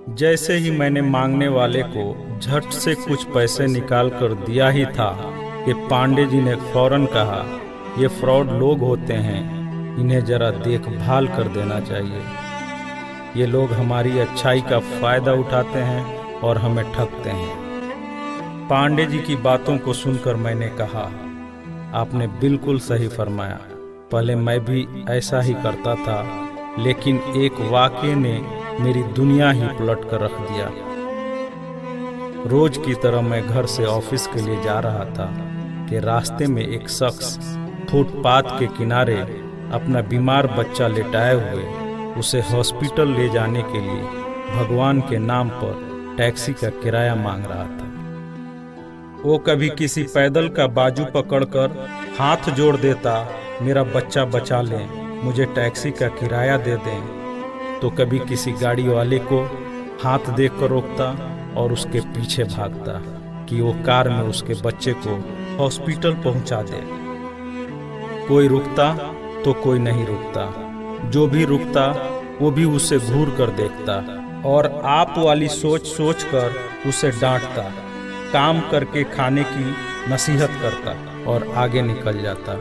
जैसे ही मैंने मांगने वाले को झट से कुछ पैसे निकाल कर दिया ही था कि पांडे जी ने फौरन कहा, ये फ्रॉड लोग होते हैं, इन्हें जरा देखभाल कर देना चाहिए। ये लोग हमारी अच्छाई का फायदा उठाते हैं और हमें ठगते हैं। पांडे जी की बातों को सुनकर मैंने कहा, आपने बिल्कुल सही फरमाया। पहले मैं भी ऐसा ही करता था, लेकिन एक वाक़ये ने मेरी दुनिया ही पलट कर रख दिया। रोज की तरह मैं घर से ऑफिस के लिए जा रहा था कि रास्ते में एक शख्स फुटपाथ के किनारे अपना बीमार बच्चा लेटाए हुए उसे हॉस्पिटल ले जाने के लिए भगवान के नाम पर टैक्सी का किराया मांग रहा था। वो कभी किसी पैदल का बाजू पकड़कर हाथ जोड़ देता, मेरा बच्चा बचा लें, मुझे टैक्सी का किराया दे दें, तो कभी किसी गाड़ी वाले को हाथ देकर रोकता और उसके पीछे भागता कि वो कार में उसके बच्चे को हॉस्पिटल पहुंचा दे। कोई रुकता तो कोई नहीं रुकता, जो भी रुकता वो भी उसे घूर कर देखता और आप वाली सोच सोच कर उसे डांटता, काम करके खाने की नसीहत करता और आगे निकल जाता।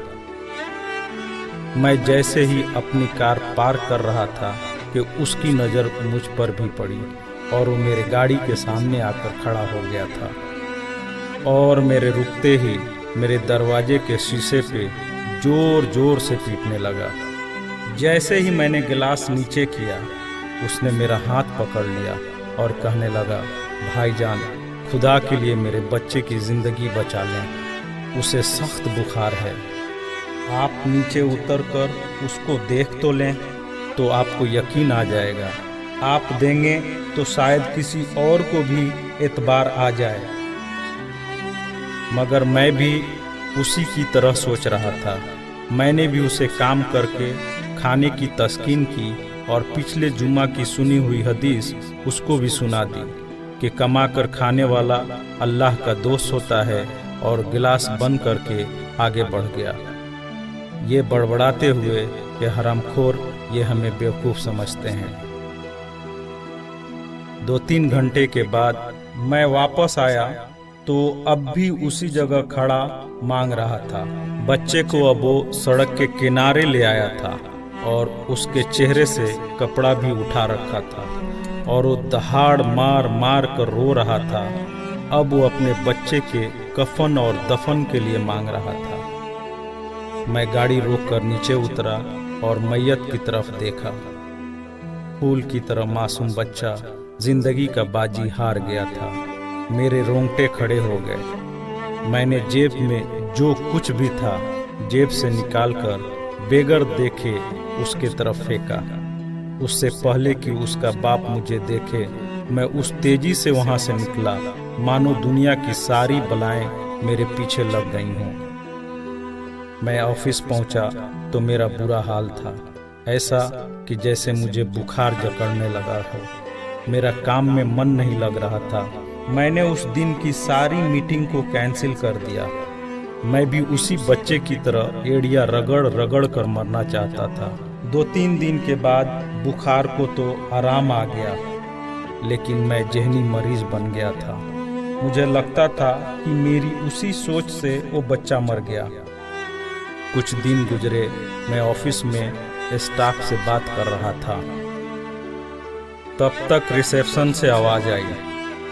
मैं जैसे ही अपनी कार पार्क कर रहा था कि उसकी नज़र मुझ पर भी पड़ी और वो मेरे गाड़ी के सामने आकर खड़ा हो गया था और मेरे रुकते ही मेरे दरवाजे के शीशे पे जोर जोर से पीटने लगा। जैसे ही मैंने गिलास नीचे किया, उसने मेरा हाथ पकड़ लिया और कहने लगा, भाईजान, खुदा के लिए मेरे बच्चे की ज़िंदगी बचा लें, उसे सख्त बुखार है, आप नीचे उतरकर उसको देख तो लें तो आपको यकीन आ जाएगा, आप देंगे तो शायद किसी और को भी एतबार आ जाए। मगर मैं भी उसी की तरह सोच रहा था। मैंने भी उसे काम करके खाने की तस्कीन की और पिछले जुम्मा की सुनी हुई हदीस उसको भी सुना दी कि कमा कर खाने वाला अल्लाह का दोस्त होता है, और गिलास बंद करके आगे बढ़ गया, ये बड़बड़ाते हुए कि हरामखोर, ये हमें बेवकूफ़ समझते हैं। 2-3 घंटे के बाद मैं वापस आया तो अब भी उसी जगह खड़ा मांग रहा था। बच्चे को अब वो सड़क के किनारे ले आया था और उसके चेहरे से कपड़ा भी उठा रखा था और वो दहाड़ मार मार कर रो रहा था। अब वो अपने बच्चे के कफन और दफन के लिए मांग रहा था। मैं गाड़ी रोककर नीचे उतरा और मैयत की तरफ देखा। फूल की तरह मासूम बच्चा जिंदगी का बाजी हार गया था। मेरे रोंगटे खड़े हो गए। मैंने जेब में जो कुछ भी था जेब से निकालकर बेगर देखे उसके तरफ फेंका। उससे पहले कि उसका बाप मुझे देखे, मैं उस तेजी से वहां से निकला मानो दुनिया की सारी बलाएं मेरे पीछे लग गई हों। मैं ऑफिस पहुंचा तो मेरा बुरा हाल था, ऐसा कि जैसे मुझे बुखार जकड़ने लगा हो। मेरा काम में मन नहीं लग रहा था। मैंने उस दिन की सारी मीटिंग को कैंसिल कर दिया। मैं भी उसी बच्चे की तरह एड़िया रगड़ रगड़ कर मरना चाहता था। 2-3 दिन के बाद बुखार को तो आराम आ गया, लेकिन मैं जहनी मरीज बन गया था। मुझे लगता था कि मेरी उसी सोच से वो बच्चा मर गया। कुछ दिन गुजरे, मैं ऑफिस में स्टाफ से बात कर रहा था। तब तक रिसेप्शन से आवाज़ आई,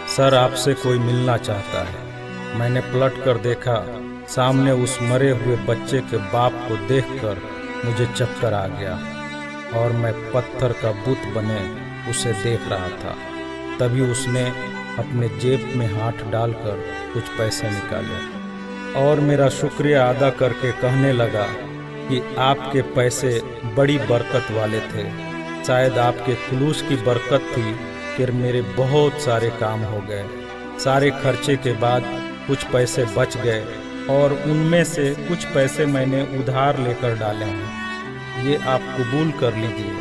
सर आपसे कोई मिलना चाहता है। मैंने पलट कर देखा, सामने उस मरे हुए बच्चे के बाप को देखकर मुझे चक्कर आ गया और मैं पत्थर का बुत बने उसे देख रहा था। तभी उसने अपने जेब में हाथ डालकर कुछ पैसे निकाले और मेरा शुक्रिया अदा करके कहने लगा कि आपके पैसे बड़ी बरकत वाले थे। शायद आपके खुलूस की बरकत थी कि मेरे बहुत सारे काम हो गए। सारे खर्चे के बाद कुछ पैसे बच गए और उनमें से कुछ पैसे मैंने उधार लेकर डाले हैं। ये आप कबूल कर लीजिए,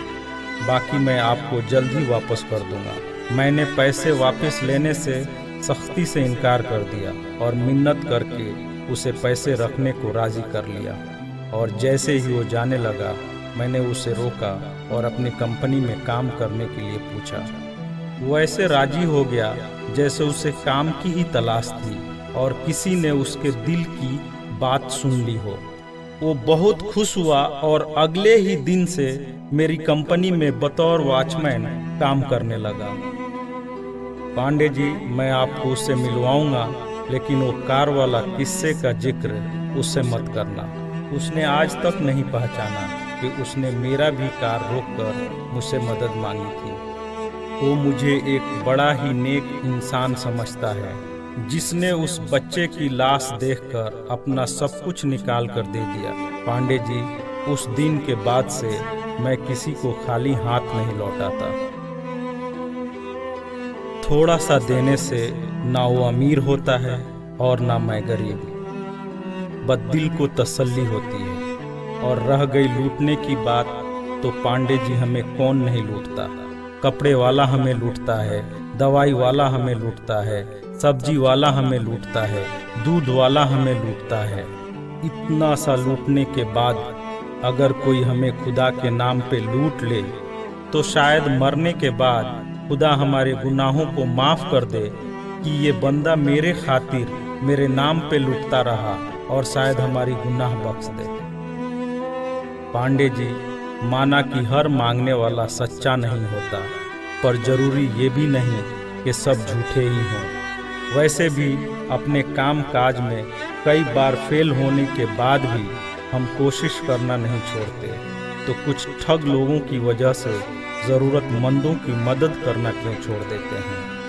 बाकी मैं आपको जल्द ही वापस कर दूंगा। मैंने पैसे वापस लेने से सख्ती से इनकार कर दिया और मिन्नत करके उसे पैसे रखने को राज़ी कर लिया। और जैसे ही वो जाने लगा, मैंने उसे रोका और अपनी कंपनी में काम करने के लिए पूछा। वो ऐसे राजी हो गया जैसे उसे काम की ही तलाश थी और किसी ने उसके दिल की बात सुन ली हो। वो बहुत खुश हुआ और अगले ही दिन से मेरी कंपनी में बतौर वॉचमैन काम करने लगा। पांडे जी, मैं आपको उससे मिलवाऊंगा, लेकिन वो कार वाला किस्से का जिक्र उससे मत करना। उसने आज तक नहीं पहचाना कि उसने मेरा भी कार रोककर मुझसे मदद मांगी थी। वो मुझे एक बड़ा ही नेक इंसान समझता है, जिसने उस बच्चे की लाश देखकर अपना सब कुछ निकाल कर दे दिया। पांडे जी, उस दिन के बाद से मैं किसी को खाली हाथ नहीं लौटाता। थोड़ा सा देने से ना वो अमीर होता है और ना मैं गरीब। बस दिल को तसल्ली होती है। और रह गई लूटने की बात, तो पांडे जी हमें कौन नहीं लूटता। कपड़े वाला हमें लूटता है, दवाई वाला हमें लूटता है, सब्जी वाला हमें लूटता है, दूध वाला हमें लूटता है। इतना सा लूटने के बाद अगर कोई हमें खुदा के नाम पे लूट ले, तो शायद मरने के बाद खुदा हमारे गुनाहों को माफ कर दे कि ये बंदा मेरे खातिर मेरे नाम पे लूटता रहा, और शायद हमारी गुनाह बख्श दे। पांडे जी, माना कि हर मांगने वाला सच्चा नहीं होता, पर जरूरी ये भी नहीं कि सब झूठे ही हों। वैसे भी अपने काम काज में कई बार फेल होने के बाद भी हम कोशिश करना नहीं छोड़ते, तो कुछ ठग लोगों की वजह से ज़रूरतमंदों की मदद करना क्यों छोड़ देते हैं।